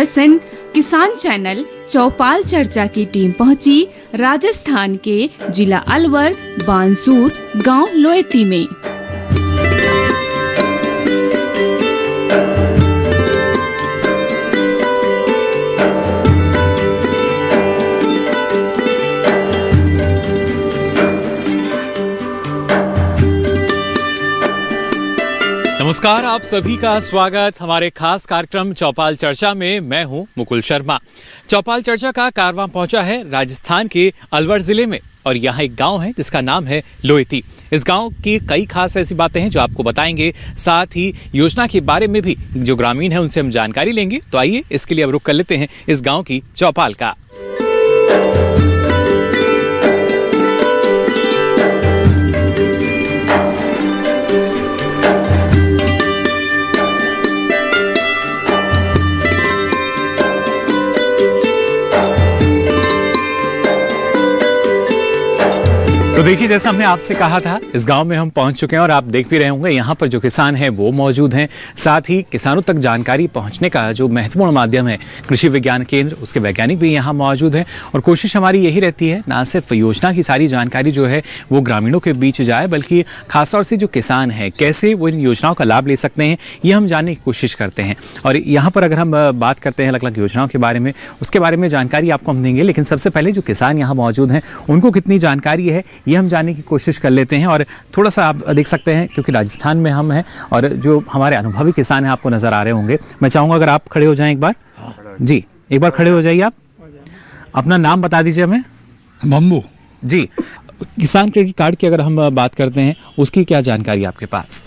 दर्शन किसान चैनल चौपाल चर्चा की टीम पहुंची राजस्थान के जिला अलवर बानसूर गांव लोएती में। नमस्कार, आप सभी का स्वागत हमारे खास कार्यक्रम चौपाल चर्चा में। मैं हूं मुकुल शर्मा। चौपाल चर्चा का कारवां पहुंचा है राजस्थान के अलवर जिले में और यहाँ एक गांव है जिसका नाम है लोएती। इस गांव की कई खास ऐसी बातें हैं जो आपको बताएंगे, साथ ही योजना के बारे में भी जो ग्रामीण है उनसे हम जानकारी लेंगे। तो आइए इसके लिए अब रुख कर लेते हैं इस गाँव की चौपाल का। तो देखिए, जैसा हमने आपसे कहा था, इस गांव में हम पहुंच चुके हैं और आप देख भी रहे होंगे यहाँ पर जो किसान हैं वो मौजूद हैं। साथ ही किसानों तक जानकारी पहुंचने का जो महत्वपूर्ण माध्यम है कृषि विज्ञान केंद्र, उसके वैज्ञानिक भी यहाँ मौजूद हैं। और कोशिश हमारी यही रहती है ना सिर्फ योजना की सारी जानकारी जो है वो ग्रामीणों के बीच जाए, बल्कि खासतौर से जो किसान हैं कैसे वो इन योजनाओं का लाभ ले सकते हैं ये हम जानने की कोशिश करते हैं। और यहाँ पर अगर हम बात करते हैं अलग अलग योजनाओं के बारे में, उसके बारे में जानकारी आपको हम देंगे। लेकिन सबसे पहले जो किसान यहाँ मौजूद हैं उनको कितनी जानकारी है ये हम जानने की कोशिश कर लेते हैं। और थोड़ा सा आप देख सकते हैं क्योंकि राजस्थान में हम हैं और जो हमारे अनुभवी किसान हैं आपको नज़र आ रहे होंगे। मैं चाहूँगा अगर आप खड़े हो जाएं एक बार। जी, एक बार खड़े हो जाइए। आप अपना नाम बता दीजिए हमें। बम्बू जी। किसान क्रेडिट कार्ड की अगर हम बात करते हैं उसकी क्या जानकारी आपके पास?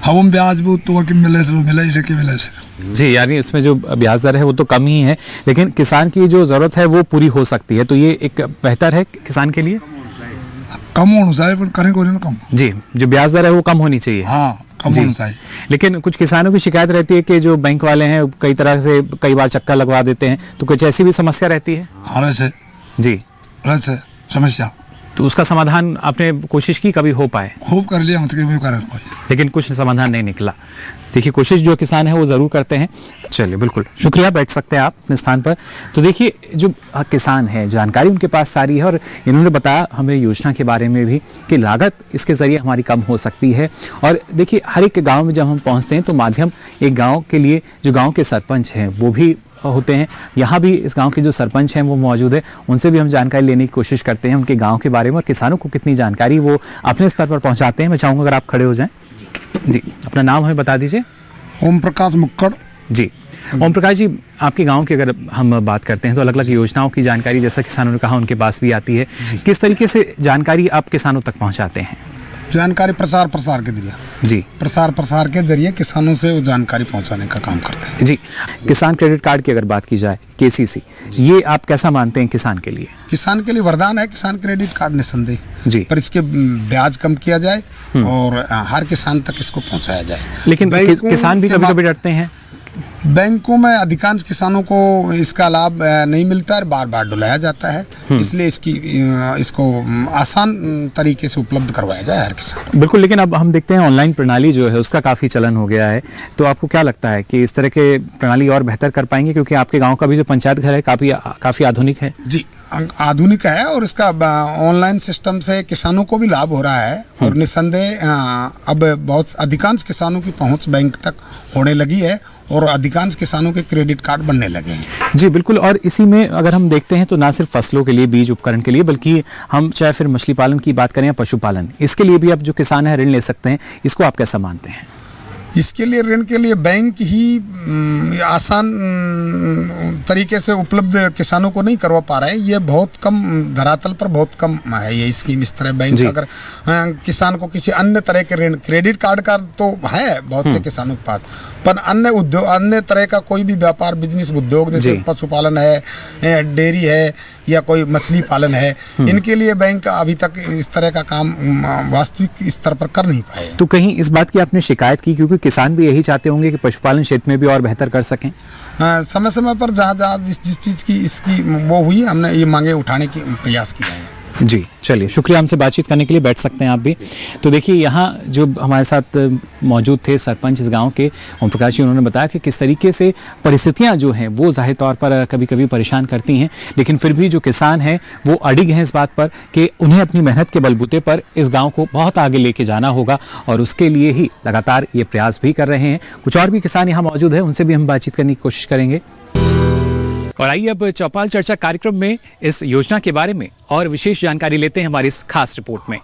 हम ब्याज भी तो कि मिले से जी, यानी उसमें जो ब्याज दर है वो तो कम ही है, लेकिन किसान की जो ज़रूरत है वो पूरी हो सकती है। तो ये एक बेहतर है किसान के लिए। कम होना चाहिए पर करें को कम। जी, जो ब्याज दर है वो कम होनी चाहिए। हाँ, कम होना चाहिए। लेकिन कुछ किसानों की शिकायत रहती है कि जो बैंक वाले हैं कई तरह से कई बार चक्कर लगवा देते हैं, तो कुछ ऐसी भी समस्या रहती है? हाँ, जी, समस्या। तो उसका समाधान आपने कोशिश की, कभी हो पाए? खूब कर लिया लेकिन कुछ समाधान नहीं निकला। देखिए, कोशिश जो किसान है वो ज़रूर करते हैं। चलिए, बिल्कुल शुक्रिया, बैठ सकते हैं आप अपने स्थान पर। तो देखिए, जो किसान है जानकारी उनके पास सारी है और इन्होंने बताया हमें योजना के बारे में भी कि लागत इसके ज़रिए हमारी कम हो सकती है। और देखिए, हर एक गाँव में जब हम पहुँचते हैं तो माध्यम एक गाँव के लिए जो गाँव के सरपंच हैं वो भी होते हैं। यहाँ भी इस गांव के जो सरपंच हैं वो मौजूद है, उनसे भी हम जानकारी लेने की कोशिश करते हैं उनके गांव के बारे में और किसानों को कितनी जानकारी वो अपने स्तर पर पहुंचाते हैं। मैं चाहूँगा अगर आप खड़े हो जाएं। जी, अपना नाम हमें बता दीजिए। ओम प्रकाश मुक्कड़। जी, ओम प्रकाश जी, आपके गांव की अगर हम बात करते हैं तो अलग अलग योजनाओं की जानकारी जैसा किसानों ने कहा उनके पास भी आती है। किस तरीके से जानकारी आप किसानों तक पहुँचाते हैं? जानकारी प्रसार के जरिए। जी, प्रसार के जरिए किसानों से वो जानकारी पहुंचाने का काम करते हैं। जी, किसान क्रेडिट कार्ड की अगर बात की जाए, केसीसी, ये आप कैसा मानते हैं किसान के लिए? किसान के लिए वरदान है किसान क्रेडिट कार्ड, निसंदेह जी, पर इसके ब्याज कम किया जाए और हर किसान तक इसको पहुंचाया जाए। लेकिन किसान भी कभी कभी डरते हैं। बैंकों में अधिकांश किसानों को इसका लाभ नहीं मिलता है, बार बार डुलाया जाता है, इसलिए इसको आसान तरीके से उपलब्ध करवाया जाए हर किसान। बिल्कुल, लेकिन अब हम देखते हैं ऑनलाइन प्रणाली जो है उसका काफ़ी चलन हो गया है। तो आपको क्या लगता है कि इस तरह के प्रणाली और बेहतर कर पाएंगे, क्योंकि आपके गाँव का भी जो पंचायत घर है काफ़ी आधुनिक है? जी, आधुनिक है और इसका ऑनलाइन सिस्टम से किसानों को भी लाभ हो रहा है और निस्संदेह अब बहुत अधिकांश किसानों की पहुँच बैंक तक होने लगी है और अधिकांश किसानों के क्रेडिट कार्ड बनने लगे हैं। जी बिल्कुल, और इसी में अगर हम देखते हैं तो ना सिर्फ फसलों के लिए, बीज उपकरण के लिए, बल्कि हम चाहे फिर मछली पालन की बात करें या पशुपालन, इसके लिए भी अब जो किसान है ऋण ले सकते हैं। इसको आप कैसा मानते हैं? इसके लिए ऋण के लिए बैंक ही आसान तरीके से उपलब्ध किसानों को नहीं करवा पा रहे हैं। ये बहुत कम, धरातल पर बहुत कम है ये स्कीम। इस तरह बैंक अगर किसान को किसी अन्य तरह के ऋण, क्रेडिट कार्ड का तो है बहुत से किसानों के पास, पर अन्य तरह का कोई भी व्यापार, बिजनेस, उद्योग जैसे पशुपालन है, डेयरी है या कोई मछली पालन है, इनके लिए बैंक अभी तक इस तरह का काम वास्तविक स्तर पर कर नहीं पाए। तो कहीं इस बात की आपने शिकायत की, क्योंकि किसान भी यही चाहते होंगे कि पशुपालन क्षेत्र में भी और बेहतर कर सकें? समय समय पर जहाँ जिस चीज़ की इसकी वो हुई, हमने ये मांगे उठाने की प्रयास किया है। जी, चलिए, शुक्रिया हमसे बातचीत करने के लिए। बैठ सकते हैं आप भी। तो देखिए, यहाँ जो हमारे साथ मौजूद थे सरपंच इस गांव के ओम प्रकाश जी, उन्होंने बताया कि किस तरीके से परिस्थितियाँ जो हैं वो ज़ाहिर तौर पर कभी कभी परेशान करती हैं, लेकिन फिर भी जो किसान हैं वो अडिग हैं इस बात पर कि उन्हें अपनी मेहनत के बलबूते पर इस गाँव को बहुत आगे लेके जाना होगा, और उसके लिए ही लगातार ये प्रयास भी कर रहे हैं। कुछ और भी किसान यहाँ मौजूद हैं, उनसे भी हम बातचीत करने की कोशिश करेंगे। और आइए अब चौपाल चर्चा कार्यक्रम में इस योजना के बारे में और विशेष जानकारी लेते हैं हमारी इस खास रिपोर्ट में।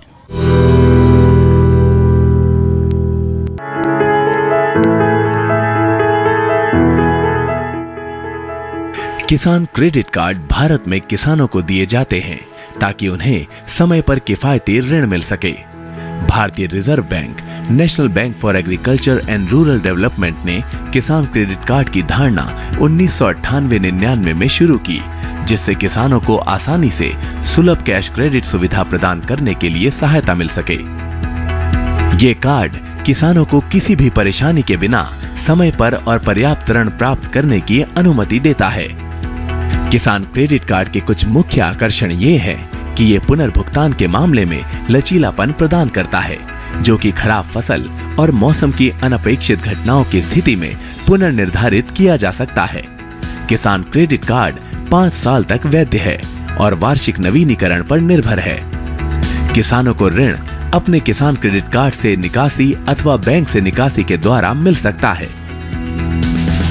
किसान क्रेडिट कार्ड भारत में किसानों को दिए जाते हैं ताकि उन्हें समय पर किफायती ऋण मिल सके। भारतीय reserve bank, national bank for agriculture and rural development ने किसान क्रेडिट कार्ड की धारणा 1998-99 में शुरू की, जिससे किसानों को आसानी से सुलभ कैश क्रेडिट सुविधा प्रदान करने के लिए सहायता मिल सके। ये कार्ड किसानों को किसी भी परेशानी के बिना समय पर और पर्याप्त ऋण प्राप्त करने की अनुमति देता है। किसान क्रेडिट कार्ड के कुछ मुख्य आकर्षण ये है कि ये पुनर्भुगतान के मामले में लचीलापन प्रदान करता है, जो कि खराब फसल और मौसम की अनपेक्षित घटनाओं की स्थिति में पुनर्निर्धारित किया जा सकता है। किसान क्रेडिट कार्ड 5 साल तक वैध है और वार्षिक नवीनीकरण पर निर्भर है। किसानों को ऋण अपने किसान क्रेडिट कार्ड से निकासी अथवा बैंक से निकासी के द्वारा मिल सकता है,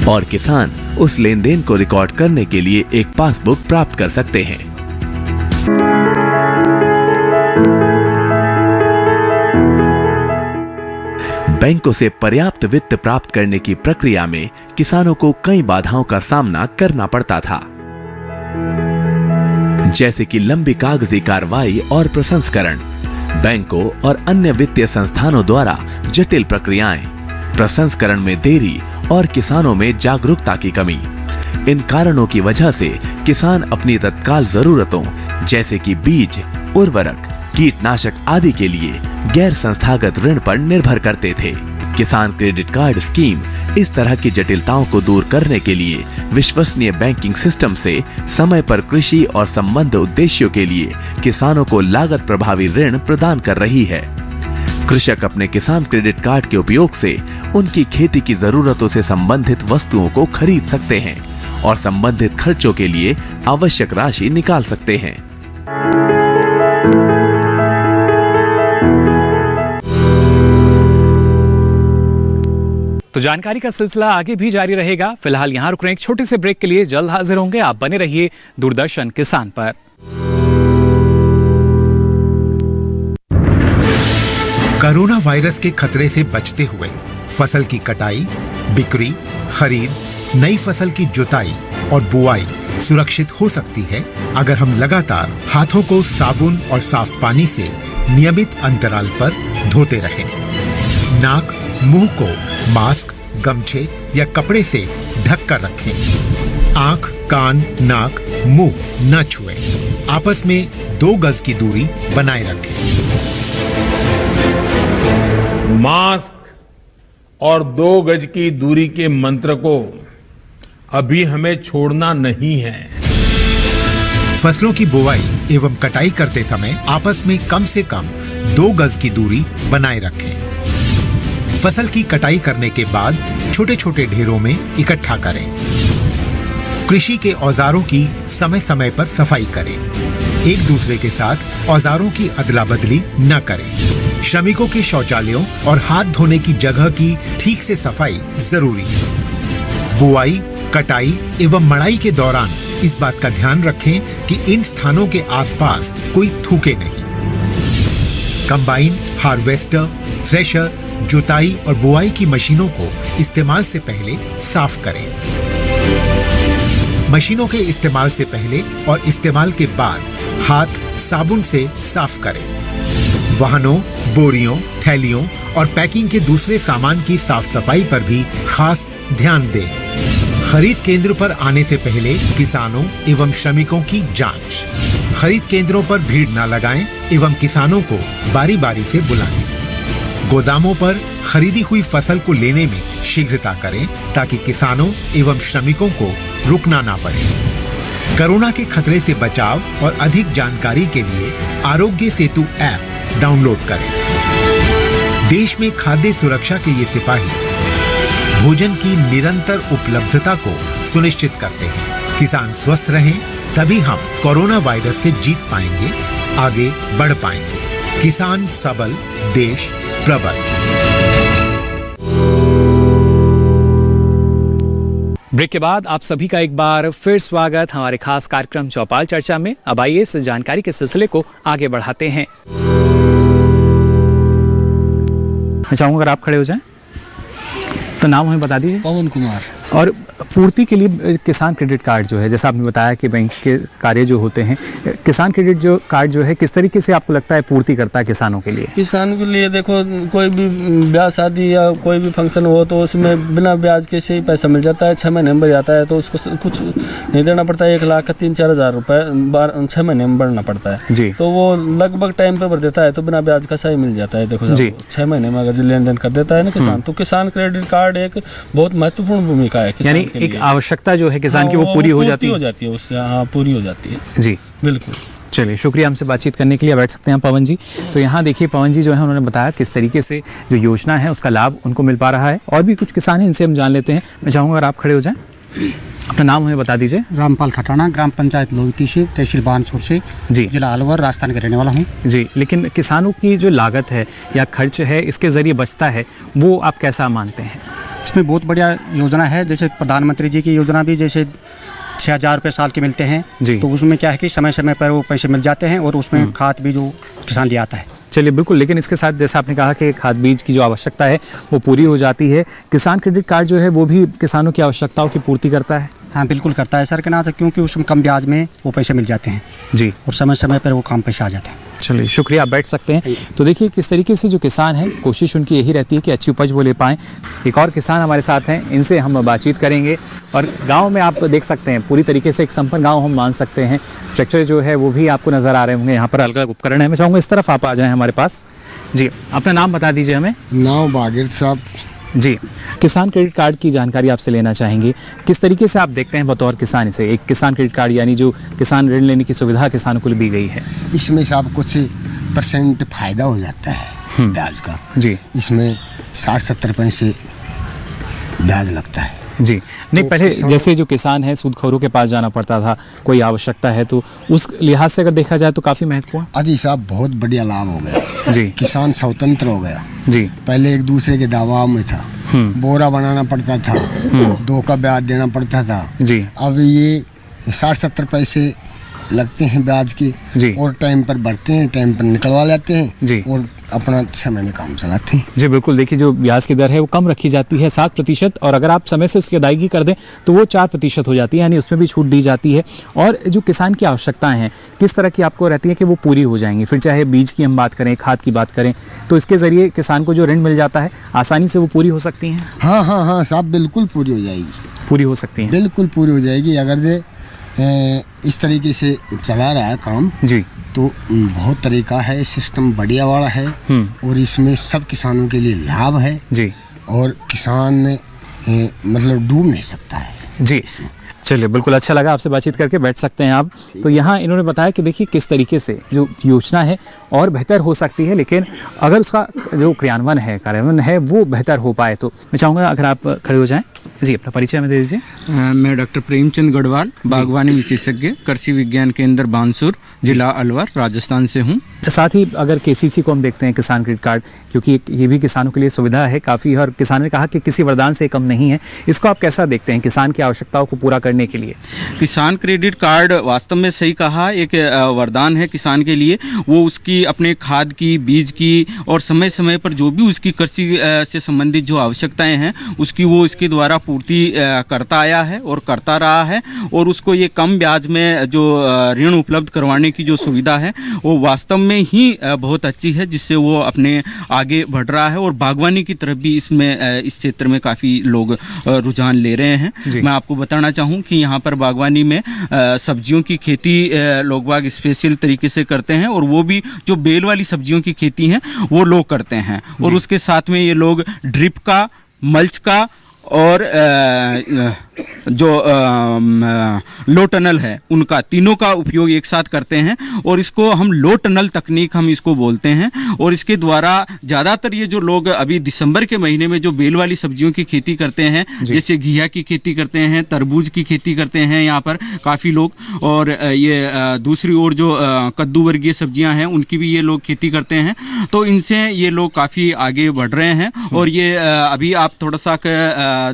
और किसान उस लेनदेन को रिकॉर्ड करने के लिए एक पासबुक प्राप्त कर सकते हैं। बैंकों से पर्याप्त वित्त प्राप्त करने की प्रक्रिया में किसानों को कई बाधाओं का सामना करना पड़ता था, जैसे कि लंबी कागजी कार्रवाई और प्रसंस्करण, बैंकों और अन्य वित्तीय संस्थानों द्वारा जटिल प्रक्रियाएं, प्रसंस्करण में देरी और किसानों में जागरूकता की कमी। इन कारणों की वजह से किसान अपनी तत्काल जरूरतों जैसे कि बीज, उर्वरक, कीटनाशक आदि के लिए गैर संस्थागत ऋण पर निर्भर करते थे। किसान क्रेडिट कार्ड स्कीम इस तरह की जटिलताओं को दूर करने के लिए विश्वसनीय बैंकिंग सिस्टम से समय पर कृषि और संबद्ध उद्देश्यों के लिए किसानों को लागत प्रभावी ऋण प्रदान कर रही है। कृषक अपने किसान क्रेडिट कार्ड के उपयोग से उनकी खेती की जरूरतों से संबंधित वस्तुओं को खरीद सकते हैं और संबंधित खर्चों के लिए आवश्यक राशि निकाल सकते हैं। तो जानकारी का सिलसिला आगे भी जारी रहेगा। फिलहाल यहाँ रुक रहे हैं एक छोटे से ब्रेक के लिए, जल्द हाजिर होंगे। आप बने रहिए दूरदर्शन किसान पर। कोरोना वायरस के खतरे से बचते हुए फसल की कटाई, बिक्री, खरीद, नई फसल की जुताई और बुआई सुरक्षित हो सकती है अगर हम लगातार हाथों को साबुन और साफ पानी से नियमित अंतराल पर धोते रहें। नाक, मुंह को मास्क, गमछे या कपड़े से ढक कर रखें। आंख, कान, नाक, मुंह न छुएं। आपस में 2 गज की दूरी बनाए रखें। मास्क और 2 गज की दूरी के मंत्र को अभी हमें छोड़ना नहीं है। फसलों की बुवाई एवं कटाई करते समय आपस में कम से कम 2 गज की दूरी बनाए रखें। फसल की कटाई करने के बाद छोटे छोटे ढेरों में इकट्ठा करें। कृषि के औजारों की समय समय पर सफाई करें। एक दूसरे के साथ औजारों की अदला बदली न करें। श्रमिकों के शौचालयों और हाथ धोने की जगह की ठीक से सफाई जरूरी है। बुआई, कटाई एवं मड़ाई के दौरान इस बात का ध्यान रखें कि इन स्थानों के आसपास कोई थूके नहीं। कंबाइन, हार्वेस्टर, थ्रेशर, जुताई और बुआई की मशीनों को इस्तेमाल से पहले साफ करें। मशीनों के इस्तेमाल से पहले और इस्तेमाल के बाद हाथ साबुन से साफ करें। वाहनों, बोरियों, थैलियों और पैकिंग के दूसरे सामान की साफ सफाई पर भी खास ध्यान दें। खरीद केंद्र पर आने से पहले किसानों एवं श्रमिकों की जांच। खरीद केंद्रों पर भीड़ न लगाएं एवं किसानों को बारी बारी से बुलाएं। गोदामों पर खरीदी हुई फसल को लेने में शीघ्रता करें ताकि किसानों एवं श्रमिकों को रुकना ना पड़े। कोरोना के खतरे से बचाव और अधिक जानकारी के लिए आरोग्य सेतु ऐप डाउनलोड करें। देश में खाद्य सुरक्षा के ये सिपाही भोजन की निरंतर उपलब्धता को सुनिश्चित करते हैं। किसान स्वस्थ रहें तभी हम कोरोना वायरस से जीत पाएंगे, आगे बढ़ पाएंगे। किसान सबल, देश प्रबल। ब्रेक के बाद आप सभी का एक बार फिर स्वागत हमारे खास कार्यक्रम चौपाल चर्चा में। अब आइए इस जानकारी के सिलसिले को आगे बढ़ाते हैं। मैं चाहूँगा अगर आप खड़े हो जाएं तो नाम हमें बता दीजिए। पवन कुमार। और पूर्ति के लिए किसान क्रेडिट कार्ड जो है, जैसा आपने बताया कि बैंक के कार्य जो होते हैं, किसान क्रेडिट जो कार्ड जो है किस तरीके से आपको लगता है पूर्ति करता है किसानों के लिए? किसान के लिए देखो, कोई भी ब्याह शादी या कोई भी फंक्शन हो तो उसमें बिना ब्याज के से ही पैसा मिल जाता है। 6 महीने में भर जाता है, तो उसको कुछ नहीं देना पड़ता है। 1 लाख का 3-4 हज़ार रुपये 6 महीने में भरना पड़ता है जी। तो वो लगभग टाइम पे भर देता है, तो बिना ब्याज का सही मिल जाता है। देखो 6 महीने में अगर जो लेन देन कर देता है ना किसान, तो किसान क्रेडिट कार्ड एक बहुत महत्वपूर्ण भूमिका है किसान के लिए। आवश्यकता जो है किसान की वो पूरी हो जाती है उससे। हाँ, पूरी हो जाती है जी, बिल्कुल। चलिए, शुक्रिया हमसे बातचीत करने के लिए। बैठ सकते हैं पवन जी। तो यहाँ देखिए, पवन जी जो है उन्होंने बताया किस तरीके से जो योजना है उसका लाभ उनको मिल पा रहा है। और भी कुछ किसान हैं, इनसे हम जान लेते हैं। मैं चाहूँगा अगर आप खड़े हो जाएं, अपना नाम हमें बता दीजिए। रामपाल खटाना, ग्राम पंचायत लोहिती से, तहसील बानसूर से जी, जिला अलवर, राजस्थान का रहने वाला हूँ जी। लेकिन किसानों की जो लागत है या खर्च है इसके जरिए बचता है, वो आप कैसा मानते हैं? इसमें बहुत बढ़िया योजना है। जैसे प्रधानमंत्री जी की योजना भी जैसे 6,000 रुपये साल के मिलते हैं जी। तो उसमें क्या है कि समय समय पर वो पैसे मिल जाते हैं और उसमें खाद भी जो किसान ले आता है। चलिए, बिल्कुल। लेकिन इसके साथ जैसा आपने कहा कि खाद बीज की जो आवश्यकता है वो पूरी हो जाती है। किसान क्रेडिट कार्ड जो है वो भी किसानों की आवश्यकताओं की पूर्ति करता है। हाँ, बिल्कुल करता है सर के नाम से, क्योंकि उसमें कम ब्याज में वो पैसे मिल जाते हैं जी, और समय समय पर वो काम पैसे आ जाते हैं। चलिए, शुक्रिया, आप बैठ सकते हैं। तो देखिए किस तरीके से जो किसान हैं, कोशिश उनकी यही रहती है कि अच्छी उपज वो ले पाएँ। एक और किसान हमारे साथ हैं, इनसे हम बातचीत करेंगे। और गांव में आप देख सकते हैं पूरी तरीके से एक संपन्न गांव हम मान सकते हैं। ट्रैक्टर जो है वो भी आपको नज़र आ रहे होंगे, यहाँ पर अलग अलग उपकरण है। मैं चाहूँगा इस तरफ आप आ जाएँ हमारे पास जी। अपना नाम बता दीजिए हमें। नाम बागिर साहब जी। किसान क्रेडिट कार्ड की जानकारी आपसे लेना चाहेंगे, किस तरीके से आप देखते हैं बतौर किसान इसे? एक किसान क्रेडिट कार्ड यानी जो किसान ऋण लेने की सुविधा किसानों को दी गई है, इसमें साहब कुछ % फायदा हो जाता है ब्याज का जी। इसमें 60-70 पैसे ब्याज लगता है जी। नहीं, पहले जैसे जो किसान है सूदखोरों के पास जाना पड़ता था, कोई आवश्यकता है तो उस लिहाज से अगर देखा जाए तो काफ़ी महत्वपूर्ण। अजी साहब, बहुत बढ़िया लाभ हो गया जी। किसान स्वतंत्र हो गया जी। पहले एक दूसरे के दबाव में था, बोरा बनाना पड़ता था, 2 का ब्याज देना पड़ता था जी। अब ये 60-70 पैसे लगते हैं ब्याज के जी। और टाइम पर भरते हैं, टाइम पर निकलवा लेते हैं जी। और अपना 6 महीने काम चलाते हैं जी। बिल्कुल, देखिए जो ब्याज की दर है वो कम रखी जाती है 7%, और अगर आप समय से उसकी अदायगी कर दें तो वो 4% हो जाती है, यानी उसमें भी छूट दी जाती है। और जो किसान की आवश्यकताएं हैं किस तरह की आपको रहती है कि वो पूरी हो जाएंगी? फिर चाहे बीज की हम बात करें, खाद की बात करें, तो इसके ज़रिए किसान को जो ऋण मिल जाता है आसानी से वो पूरी हो सकती हैं। हाँ हाँ हाँ साहब, बिल्कुल पूरी हो जाएगी, पूरी हो सकती हैं, बिल्कुल पूरी हो जाएगी। अगर जे इस तरीके से चला रहा है काम जी, तो बहुत तरीका है, सिस्टम बढ़िया वाला है और इसमें सब किसानों के लिए लाभ है जी। और किसान मतलब डूब नहीं सकता है जी। चलिए, बिल्कुल अच्छा लगा आपसे बातचीत करके। बैठ सकते हैं आप। तो यहाँ इन्होंने बताया कि देखिए किस तरीके से जो योजना है और बेहतर हो सकती है, लेकिन अगर उसका जो कार्यान्वयन है वो बेहतर हो पाए तो। मैं चाहूँगा अगर आप खड़े हो जाएं जी, अपना परिचय में दे दीजिए। मैं डॉक्टर प्रेमचंद गढ़वाल, बागवानी विशेषज्ञ, कृषि विज्ञान केंद्र बानसूर, जिला अलवर, राजस्थान से हूँ। साथ ही अगर केसीसी को हम देखते हैं, किसान क्रेडिट कार्ड, क्योंकि ये भी किसानों के लिए सुविधा है काफ़ी, और किसान ने कहा कि किसी वरदान से कम नहीं है। इसको आप कैसा देखते हैं किसान की आवश्यकताओं को पूरा करने के लिए? किसान क्रेडिट कार्ड वास्तव में सही कहा, एक वरदान है किसान के लिए। वो उसकी अपने खाद की, बीज की और समय समय पर जो भी उसकी कृषि से संबंधित जो आवश्यकताएं हैं उसकी वो इसके द्वारा पूर्ति करता आया है और करता रहा है। और उसको ये कम ब्याज में जो ऋण उपलब्ध करवाने की जो सुविधा है वो वास्तव में ही बहुत अच्छी है, जिससे वो अपने आगे बढ़ रहा है। और बागवानी की तरफ भी इसमें इस क्षेत्र में काफ़ी लोग रुझान ले रहे हैं। मैं आपको बताना चाहूँ कि यहाँ पर बागवानी में सब्जियों की खेती लोग बाग स्पेशल तरीके से करते हैं, और वो भी जो बेल वाली सब्जियों की खेती हैं वो लोग करते हैं। और उसके साथ में ये लोग ड्रिप का, मल्च का और जो लो टनल है उनका, तीनों का उपयोग एक साथ करते हैं और इसको हम लो टनल तकनीक हम इसको बोलते हैं। और इसके द्वारा ज़्यादातर ये जो लोग अभी दिसंबर के महीने में जो बेल वाली सब्जियों की खेती करते हैं, जैसे घिया की खेती करते हैं, तरबूज की खेती करते हैं यहाँ पर काफ़ी लोग, और ये दूसरी ओर जो कद्दू वर्गीय सब्जियाँ हैं उनकी भी ये लोग खेती करते हैं। तो इनसे ये लोग काफ़ी आगे बढ़ रहे हैं। और ये अभी आप थोड़ा सा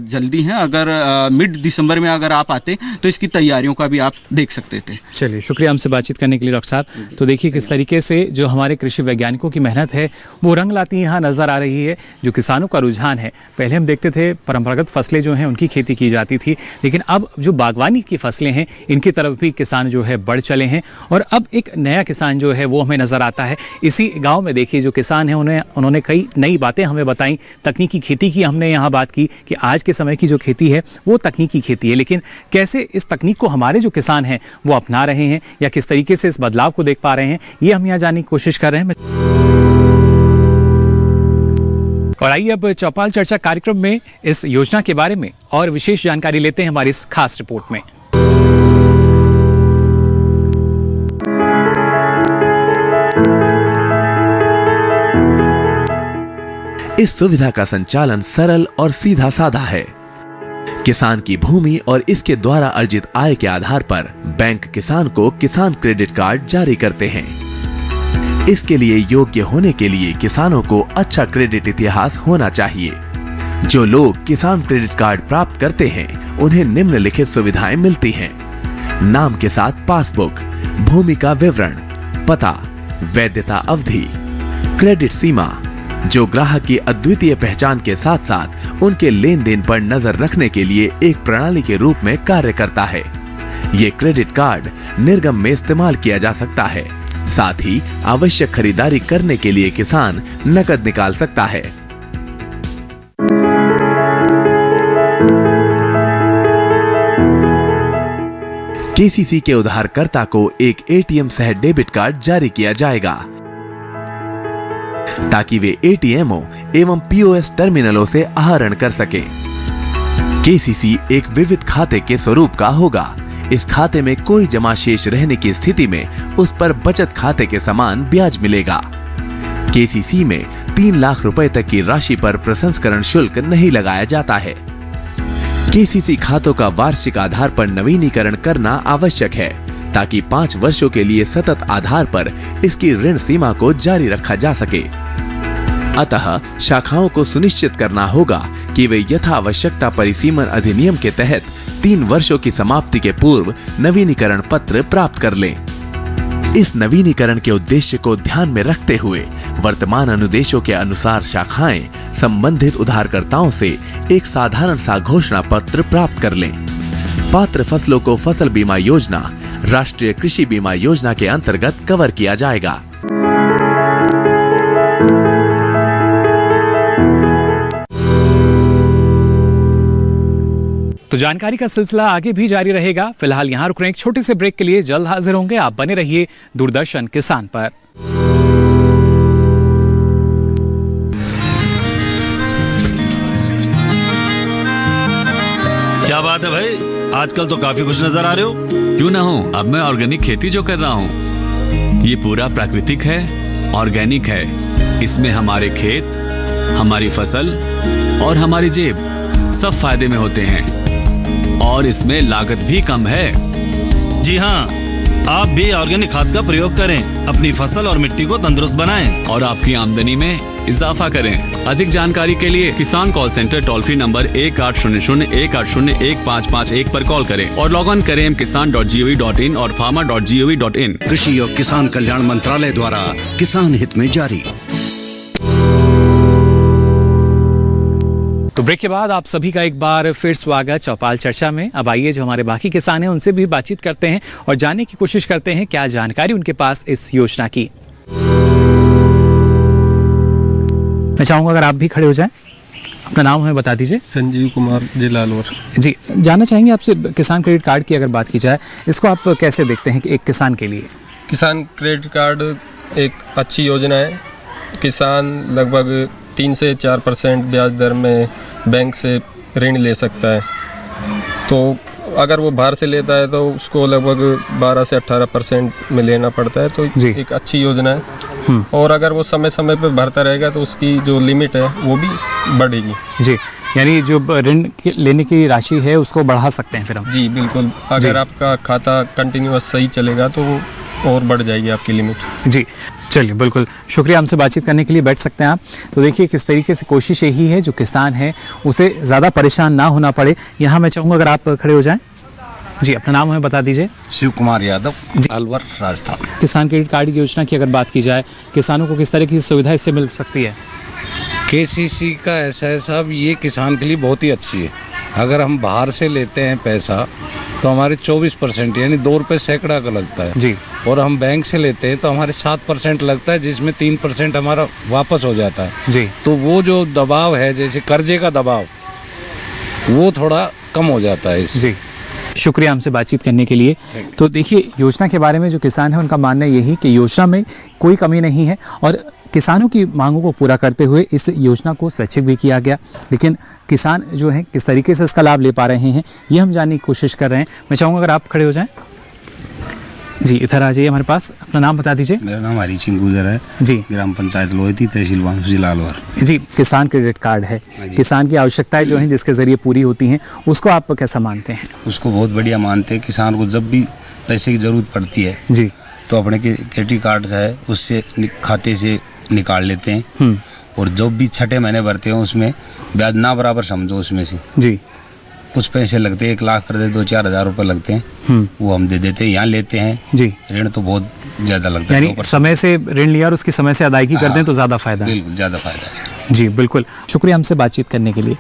जल्दी हैं, अगर मिड दिसंबर में अगर आप आते तो इसकी तैयारियों का भी आप देख सकते थे। चलिए, शुक्रिया हमसे बातचीत करने के लिए डॉक्टर साहब। तो देखिए किस तरीके से जो हमारे कृषि वैज्ञानिकों की मेहनत है वो रंग लाती यहाँ नज़र आ रही है। जो किसानों का रुझान है, पहले हम देखते थे परंपरागत फसलें जो हैं उनकी खेती की जाती थी, लेकिन अब जो बागवानी की फसलें हैं इनकी तरफ भी किसान जो है बढ़ चले हैं। और अब एक नया किसान जो है वो हमें नज़र आता है। इसी गाँव में देखिए जो किसान हैं उन्होंने कई नई बातें हमें बताई। तकनीकी खेती की हमने यहाँ बात की कि आज के समय की जो खेती है वो तकनीकी खेती है, लेकिन कैसे इस तकनीक को हमारे जो किसान हैं वो अपना रहे हैं या किस तरीके से इस बदलाव को देख पा रहे हैं, ये हम यहाँ जानने की कोशिश कर रहे हैं। और आइए अब चौपाल चर्चा कार्यक्रम में इस योजना के बारे में और विशेष जानकारी लेते हैं हमारी इस खास रिपोर्ट में। इस सुविधा का संचालन सरल और सीधा साधा है। किसान की भूमि और इसके द्वारा अर्जित आय के आधार पर बैंक किसान को किसान क्रेडिट कार्ड जारी करते हैं। इसके लिए योग्य होने के लिए किसानों को अच्छा क्रेडिट इतिहास होना चाहिए। जो लोग किसान क्रेडिट कार्ड प्राप्त करते हैं उन्हें निम्नलिखित सुविधाएं मिलती हैं: नाम के साथ पासबुक, भूमि का विवरण, पता, वैधता अवधि, क्रेडिट सीमा जो ग्राहक की अद्वितीय पहचान के साथ साथ उनके लेन देन पर नजर रखने के लिए एक प्रणाली के रूप में कार्य करता है। ये क्रेडिट कार्ड निर्गम में इस्तेमाल किया जा सकता है। साथ ही आवश्यक खरीदारी करने के लिए किसान नकद निकाल सकता है। केसीसी के उधारकर्ता को एक एटीएम सह डेबिट कार्ड जारी किया जाएगा ताकि वे एटीएमओ एवं पीओएस टर्मिनलों से आहरण कर सके। केसीसी एक विविध खाते के स्वरूप का होगा। इस खाते में कोई जमा शेष रहने की स्थिति में उस पर बचत खाते के समान ब्याज मिलेगा। केसीसी में 3 लाख रुपए तक की राशि पर प्रसंस्करण शुल्क नहीं लगाया जाता है। केसीसी खातों का वार्षिक आधार पर नवीनीकरण करना आवश्यक है ताकि 5 वर्षों के लिए सतत आधार पर इसकी ऋण सीमा को जारी रखा जा सके। अतः शाखाओं को सुनिश्चित करना होगा कि वे यथावश्यकता परिसीमन अधिनियम के तहत 3 वर्षों की समाप्ति के पूर्व नवीनीकरण पत्र प्राप्त कर लें। इस नवीनीकरण के उद्देश्य को ध्यान में रखते हुए वर्तमान अनुदेशों के अनुसार शाखाएं संबंधित उधारकर्ताओं से एक साधारण सा घोषणा पत्र प्राप्त कर लें। पात्र फसलों को फसल बीमा योजना, राष्ट्रीय कृषि बीमा योजना के अंतर्गत कवर किया जाएगा। तो जानकारी का सिलसिला आगे भी जारी रहेगा। फिलहाल यहाँ रुक रहे हैं एक छोटे से ब्रेक के लिए, जल्द हाजिर होंगे। आप बने रहिए दूरदर्शन किसान पर। क्या बात है भाई, आजकल तो काफी खुश नजर आ रहे हो। क्यों ना हो, अब मैं ऑर्गेनिक खेती जो कर रहा हूँ ये पूरा प्राकृतिक है, ऑर्गेनिक है। इसमें हमारे खेत, हमारी फसल और हमारी जेब सब फायदे में होते हैं और इसमें लागत भी कम है। जी हाँ, आप भी ऑर्गेनिक खाद का प्रयोग करें, अपनी फसल और मिट्टी को तंदुरुस्त बनाएं और आपकी आमदनी में इजाफा करें। अधिक जानकारी के लिए किसान call centre toll free number 1800-180-1551 पर कॉल करें और लॉग ऑन करें kisan.gov.in और farmer.gov.in। कृषि और किसान कल्याण मंत्रालय द्वारा किसान हित में जारी। तो ब्रेक के बाद आप सभी का एक बार फिर स्वागत चौपाल चर्चा में। अब आइए जो हमारे बाकी किसान हैं उनसे भी बातचीत करते हैं और जानने की कोशिश करते हैं क्या जानकारी उनके पास इस योजना की। मैं चाहूँगा अगर आप भी खड़े हो जाएं, अपना नाम हमें बता दीजिए। संजीव कुमार, जिला अलवर। जी, जानना चाहेंगे आपसे किसान क्रेडिट कार्ड की अगर बात की जाए, इसको आप कैसे देखते हैं कि एक किसान के लिए? किसान क्रेडिट कार्ड एक अच्छी योजना है। किसान लगभग 3 से 4% ब्याज दर में बैंक से ऋण ले सकता है तो अगर वो बाहर से लेता है तो उसको लगभग 12 से 18% में लेना पड़ता है, तो एक अच्छी योजना है। और अगर वो समय समय पे भरता रहेगा तो उसकी जो लिमिट है वो भी बढ़ेगी। जी, यानी जो ऋण लेने की राशि है उसको बढ़ा सकते हैं फिर हम। जी बिल्कुल, अगर आपका खाता कंटिन्यूअस सही चलेगा तो वो और बढ़ जाएगी आपकी लिमिट। जी चलिए, बिल्कुल शुक्रिया हमसे बातचीत करने के लिए। बैठ सकते हैं आप। तो देखिए किस तरीके से कोशिश यही है जो किसान है उसे ज़्यादा परेशान ना होना पड़े। यहाँ मैं चाहूँगा अगर आप खड़े हो जाएं। जी, अपना नाम हमें बता दीजिए। शिव कुमार यादव, अलवर, राजस्थान। किसान क्रेडिट कार्ड की योजना की अगर बात की जाए, किसानों को किस तरह की सुविधा इससे मिल सकती है? केसीसी का ऐसा है साहब, ये किसान के लिए बहुत ही अच्छी है। अगर हम बाहर से लेते हैं पैसा तो हमारे 24% यानी 2 रुपये सैकड़ा का लगता है जी, और हम बैंक से लेते हैं तो हमारे 7% लगता है, जिसमें 3% हमारा वापस हो जाता है जी। तो वो जो दबाव है, जैसे कर्जे का दबाव, वो थोड़ा कम हो जाता है इससे। जी, शुक्रिया हमसे बातचीत करने के लिए। तो देखिए योजना के बारे में जो किसान है उनका मानना यही कि योजना में कोई कमी नहीं है और किसानों की मांगों को पूरा करते हुए इस योजना को स्वैच्छिक भी किया गया। लेकिन किसान जो हैं किस तरीके से इसका लाभ ले पा रहे हैं ये हम जानने की कोशिश कर रहे हैं। मैं चाहूँगा अगर आप खड़े हो जाएं। जी, इधर आ जाइए हमारे पास। अपना नाम बता दीजिए। मेरा नाम हरी सिंह गुजर है जी, ग्राम पंचायत लोहेती, तहसील बांसुर, जिला अलवर। जी, किसान क्रेडिट कार्ड है, किसान की आवश्यकताएं जो हैं जिसके ज़रिए पूरी होती हैं, उसको आप कैसा मानते हैं? उसको बहुत बढ़िया मानते हैं। किसान को जब भी पैसे की ज़रूरत पड़ती है जी तो अपने क्रेडिट कार्ड है उससे खाते से निकाल लेते हैं और जो भी छठे महीने भरते हैं उसमें ब्याज ना बराबर समझो उसमें से जी कुछ पैसे लगते हैं, 1 लाख पर 2-4 हज़ार रुपये लगते हैं, वो हम दे देते हैं। यहाँ लेते हैं जी, ऋण तो बहुत ज़्यादा लगता है। यानी समय से ऋण लिया और उसकी समय से अदायगी कर दें तो ज़्यादा फायदा है। बिल्कुल ज़्यादा फायदा है। जी बिल्कुल, शुक्रिया हमसे बातचीत करने के लिए।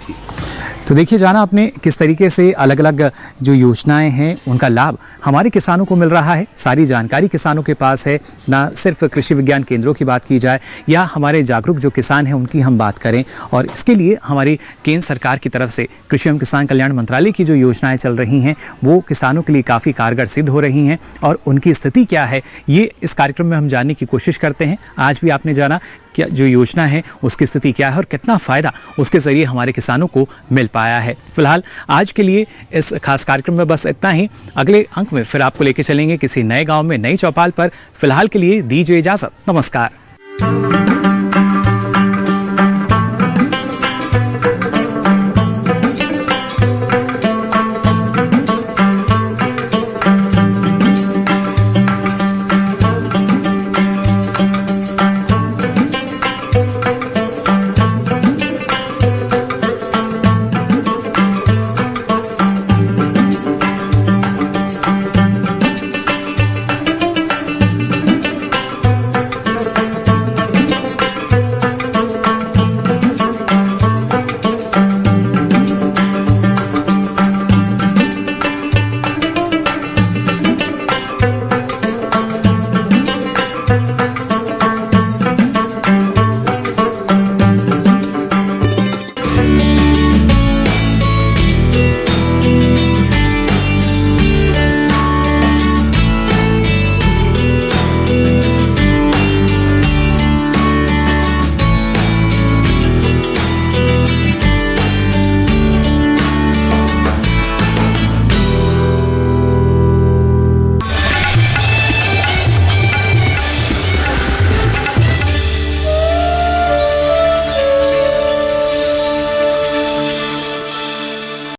तो देखिए जाना आपने किस तरीके से अलग अलग जो योजनाएं हैं उनका लाभ हमारे किसानों को मिल रहा है। सारी जानकारी किसानों के पास है, ना सिर्फ कृषि विज्ञान केंद्रों की बात की जाए या हमारे जागरूक जो किसान हैं उनकी हम बात करें, और इसके लिए हमारी केंद्र सरकार की तरफ से कृषि एवं किसान कल्याण मंत्रालय की जो योजनाएं चल रही हैं वो किसानों के लिए काफ़ी कारगर सिद्ध हो रही हैं और उनकी स्थिति क्या है ये इस कार्यक्रम में हम जानने की कोशिश करते हैं। आज भी आपने जाना क्या जो योजना है उसकी स्थिति क्या है और कितना फ़ायदा उसके ज़रिए हमारे किसानों को मिल पाया है। फिलहाल आज के लिए इस खास कार्यक्रम में बस इतना ही। अगले अंक में फिर आपको लेके चलेंगे किसी नए गांव में नई चौपाल पर। फिलहाल के लिए दीजिए इजाज़त, नमस्कार।